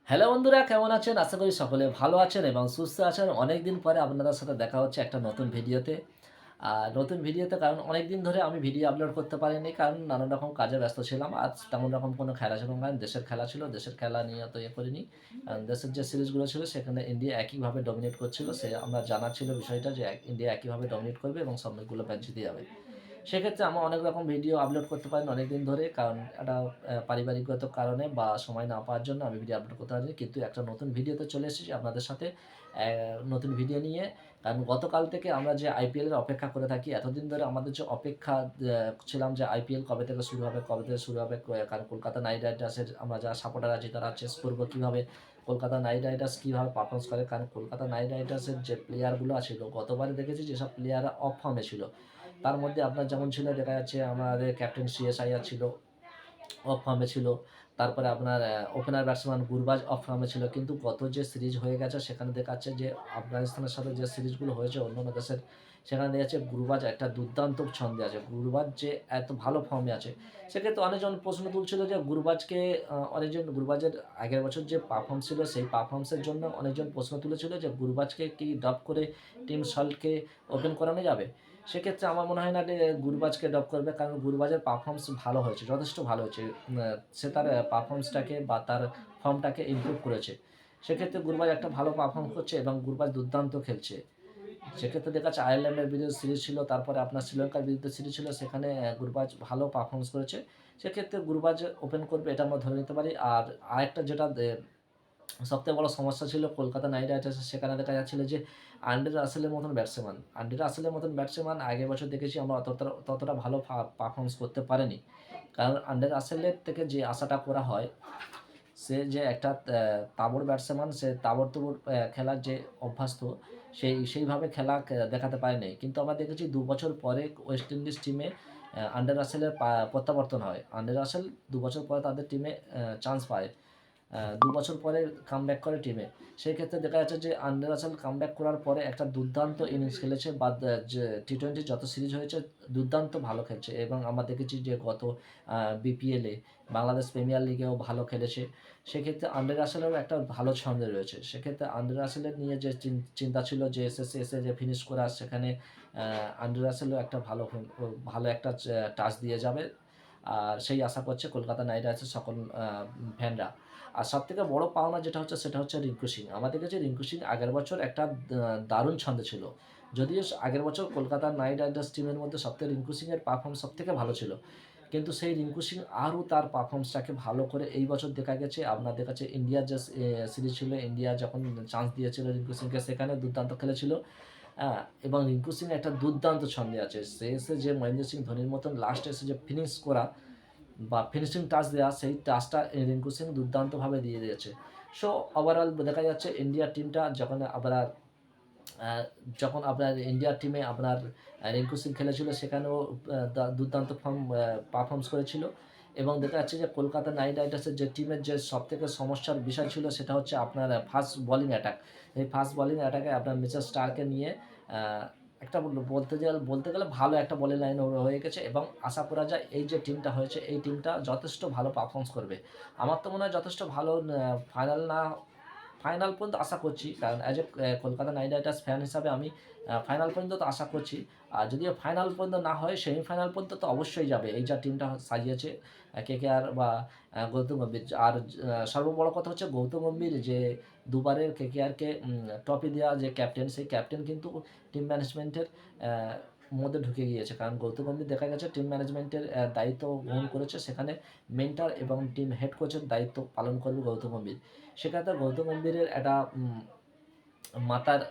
Hello বন্ধুরা, কেমন আছেন? আশা করি সকলে ভালো আছেন এবং সুস্থ আছেন। অনেকদিন পরে আপনাদের সাথে দেখা হচ্ছে একটা নতুন ভিডিওতে। নতুন ভিডিওতে কারণ অনেকদিন ধরে আমি ভিডিও আপলোড করতে পারিনি, কারণ নানান রকম কাজে ব্যস্ত ছিলাম। আজ তেমন রকম কোনো খেলা ছিল না, দেশের খেলা ছিল। দেশের খেলা নিয়ে অত করিনি। কারণ দেশের যে সিরিজগুলো ছিল সেখানে ইন্ডিয়া একইভাবে ডমিনেট করছিল। আমরা জানা ছিল বিষয়টা যে ইন্ডিয়া একইভাবে ডমিনেট করবে এবং সব ম্যাচগুলো ম্যাচ জিতে যাবে। সেক্ষেত্রে আমার অনেক রকম ভিডিও আপলোড করতে পারিনি অনেকদিন ধরে, কারণ একটা পারিবারিকগত কারণে বা সময় না পাওয়ার জন্য আমি ভিডিও আপলোড করতে পারিনি। কিন্তু একটা নতুন ভিডিওতে চলে এসেছি আপনাদের সাথে, নতুন ভিডিও নিয়ে। কারণ গতকাল থেকে আমরা যে আইপিএলের অপেক্ষা করে থাকি, এতদিন ধরে আমাদের যে অপেক্ষা ছিলাম যে আইপিএল কবে থেকে শুরু হবে, কবে থেকে শুরু হবে। কারণ কলকাতা নাইট রাইডার্সের আমরা যারা সাপোর্টার আছি তারা চেস করবো কীভাবে কলকাতা নাইট রাইডার্স কীভাবে পারফর্মস করে। কারণ কলকাতা নাইট রাইডার্সের যে প্লেয়ারগুলো ছিল, গতবারে দেখেছি যেসব প্লেয়াররা অফ ফর্মে ছিল, তার মধ্যে আপনার যেমন ছিল, দেখা যাচ্ছে আমাদের ক্যাপ্টেন শ্রেয়াস আইয়ার ছিল, অফ ফর্মে ছিল। তারপরে আপনার ওপেনার ব্যাটসম্যান গুরবাজ অফ ফর্মে ছিল। কিন্তু গত যে সিরিজ হয়ে গেছে সেখানে দেখা যাচ্ছে যে আফগানিস্তানের সাথে যে সিরিজগুলো হয়েছে অন্যান্য দেশের, সেখানে দেখা যাচ্ছে গুরবাজ একটা দুর্দান্ত ছন্দে আছে। গুরবাজ যে এত ভালো ফর্মে আছে, সেক্ষেত্রে অনেকজন প্রশ্ন তুলছিল যে গুরবাজকে, অনেকজন গুরবাজের আগের বছর যে পারফর্ম ছিল সেই পারফর্মসের জন্য অনেকজন প্রশ্ন তুলেছিল যে গুরবাজকে কি ড্রপ করে টিম সল্টকে ওপেন করানো যাবে। সেক্ষেত্রে আমার মনে হয় না যে গুরবাজকে ড্রপ করবে, কারণ গুরবাজের পারফর্মস ভালো হয়েছে, যথেষ্ট ভালো হয়েছে। সে তার পারফর্মসটাকে বা তার ফর্মটাকে ইমপ্রুভ করেছে। সেক্ষেত্রে গুরবাজ একটা ভালো পারফর্ম করছে এবং গুরবাজ দুর্দান্ত খেলছে। সেক্ষেত্রে দেখা যাচ্ছে আয়ারল্যান্ডের বিরুদ্ধে সিরিজ ছিল, তারপরে আপনার শ্রীলঙ্কার বিরুদ্ধে সিরিজ ছিল, সেখানে গুরবাজ ভালো পারফরমেন্স করেছে। সেক্ষেত্রে গুরবাজ ওপেন করবে এটা আমরা ধরে নিতে পারি। আর আরেকটা যেটা সবথেকে বড় সমস্যা ছিল কলকাতা নাইট রাইডার্সের, সেখানে দেখা যাচ্ছিল যে আন্ড্রে রাসেলের মতন ব্যাটসম্যান, আগের বছর দেখেছি আমরা ততটা ভালো পারফরমেন্স করতে পারেনি। কারণ আন্ড্রে রাসেলের থেকে যে আশাটা করা হয়, সে যে একটা তাবড় ব্যাটসম্যান, সে তাবড়-তোবড় খেলার যে অভ্যস্ত, সেইভাবে খেলা দেখাতে পারেনি। কিন্তু আমরা দেখেছি ২ বছর পরে ওয়েস্ট ইন্ডিজ টিমে আন্ড্রে রাসেলের প্রত্যাবর্তন হয়। আন্ড্রে রাসেল ২ বছর পরে তাদের টিমে চান্স পায়। ২ বছর পরে কামব্যাক করে টিমে। সেই ক্ষেত্রে দেখা যাচ্ছে যে আন্ড্রে রাসেল কামব্যাক করার পরে একটা দুর্দান্ত ইনিংস খেলেছে, বা যে টি-20 যত সিরিজ হয়েছে দুর্দান্ত ভালো খেলছে। এবং আমরা দেখেছি যে গত বিপিএলে, বাংলাদেশ প্রিমিয়ার লিগেও ভালো খেলেছে। সেক্ষেত্রে আন্ড্রে রাসেলেরও একটা ভালো ছন্দে রয়েছে। সেক্ষেত্রে আন্ড্রে রাসেলের নিয়ে যে চিন্তা ছিল যে এসে যে ফিনিশ করা, সেখানে আন্ড্রে রাসেলও একটা ভালো একটা টাচ দিয়ে যাবে। আর সেই আশা করছে কলকাতা নাইট রাইডার্সের সকল ফ্যানরা। আর সবথেকে বড় পাওনা যেটা হচ্ছে সেটা হচ্ছে রিঙ্কু সিং। আমার দেখেছি রিঙ্কু সিং আগের বছর একটা দারুণ ছন্দে ছিল। যদিও আগের বছর কলকাতা নাইট রাইডার্স টিমের মধ্যে সবথেকে রিঙ্কু সিংয়ের পারফর্ম্যান্স সবথেকে ভালো ছিল। কিন্তু সেই রিঙ্কু সিং আরও তার পারফর্ম্যান্সটাকে ভালো করে এই বছর দেখা গেছে। আপনার দেখা যাচ্ছে ইন্ডিয়ার যে সিরিজ ছিল, ইন্ডিয়া যখন চান্স দিয়েছিল রিঙ্কু সিংকে, সেখানে দুর্দান্ত খেলেছিল। এবং রিঙ্কু সিং একটা দুর্দান্ত ছন্দে আছে। সে এসে যে মহেন্দ্র সিং ধোনির মতন লাস্টে এসে যে ফিনিশ করা বা ফিনিশিং টাচ দেওয়া, সেই টাচটা রিঙ্কু সিং দুর্দান্তভাবে দিয়ে দিয়েছে। সো ওভারঅল দেখা যাচ্ছে ইন্ডিয়ার টিমটা আ যখন আপনার ইন্ডিয়ার টিমে আপনার রিঙ্কু সিং খেলেছিল, সেখানেও দুর্দান্ত পারফর্মস করেছিল। এবং দেখা যাচ্ছে যে কলকাতা নাইট রাইডার্সের যে টিমের যে সবথেকে সমস্যার বিষয় ছিল সেটা হচ্ছে আপনার ফাস্ট বোলিং অ্যাটাক। এই ফাস্ট বোলিং অ্যাটাকে আপনার মিচেল স্টার্ককে নিয়ে আ একটা বলতে গেলে ভালো একটা বোলিং লাইন হয়ে গেছে, এবং আশা করা যায় এই যে টিমটা হয়েছে এই টিমটা যথেষ্ট ভালো পারফর্মস করবে। আমার তো মনে হয় যথেষ্ট ভালো, ফাইনাল না, ফাইনাল পর্যন্ত আশা করছি। কারণ as Kolkata night Riders fan হিসাবে আমি ফাইনাল পর্যন্ত তো আশা করছি। আর যদিও ফাইনাল পর্যন্ত না হয়, সেমিফাইনাল পর্যন্ত তো অবশ্যই যাবে। এই যা টিমটা সাজিয়েছে কেকেআর বা গৌতম গম্ভীর। আর সর্ববড় কথা হচ্ছে গৌতম গম্ভীর যে দুবারের কেকেআরকে ট্রফি দেওয়া যে ক্যাপ্টেন, সেই ক্যাপ্টেন কিন্তু টিম ম্যানেজমেন্টের মধ্যে ঢুকে গিয়েছে। কারণ গৌতম গম্ভীর দেখা গেছে টিম ম্যানেজমেন্টের দায়িত্ব গ্রহণ করেছে। সেখানে মেন্টর এবং টিম হেড কোচের দায়িত্ব পালন করবে গৌতম গম্ভীর। সেক্ষেত্রে গৌতম গম্ভীরের একটা মাতার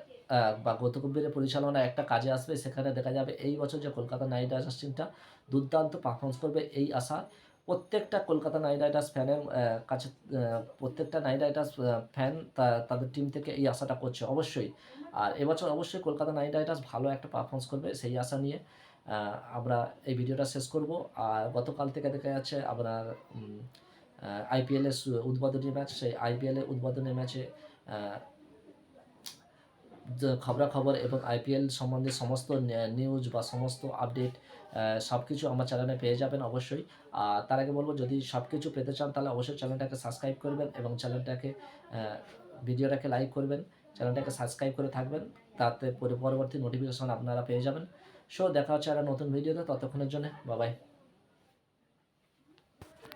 বা গৌতম গম্ভীরের পরিচালনায় একটা কাজে আসবে। সেখানে দেখা যাবে এই বছর যে কলকাতা নাইট রাইডার্স টিমটা দুর্দান্ত পারফরম্যান্স করবে, এই আশা প্রত্যেকটা কলকাতা নাইট রাইডার্স ফ্যানের কাছে, প্রত্যেকটা নাইট রাইডার্স ফ্যান তাদের টিম থেকে এই আশাটা করছে অবশ্যই। আর এবছর অবশ্যই কলকাতা নাইট রাইডার্স ভালো একটা পারফরম্যান্স করবে সেই আশা নিয়ে আমরা এই ভিডিওটা শেষ করব। আর গতকাল থেকে দেখা যাচ্ছে আপনার আইপিএলের উদ্বোধনী ম্যাচ, সেই আইপিএলের উদ্বোধনী ম্যাচে যে খবরাখবর এবং আইপিএল সম্বন্ধে সমস্ত নিউজ বা সমস্ত আপডেট সব কিছু আমার চ্যানেলে পেয়ে যাবেন অবশ্যই। আর তার আগে বলব, যদি সব কিছু পেতে চান তাহলে অবশ্যই চ্যানেলটাকে সাবস্ক্রাইব করবেন এবং চ্যানেলটাকে ভিডিওটাকে লাইক করবেন, চ্যানেলটাকে সাবস্ক্রাইব করে থাকবেন, তাতে পরবর্তী নোটিফিকেশন আপনারা পেয়ে যাবেন। সো দেখা হচ্ছে একটা নতুন ভিডিওতে, ততক্ষণের জন্য বাই বাই।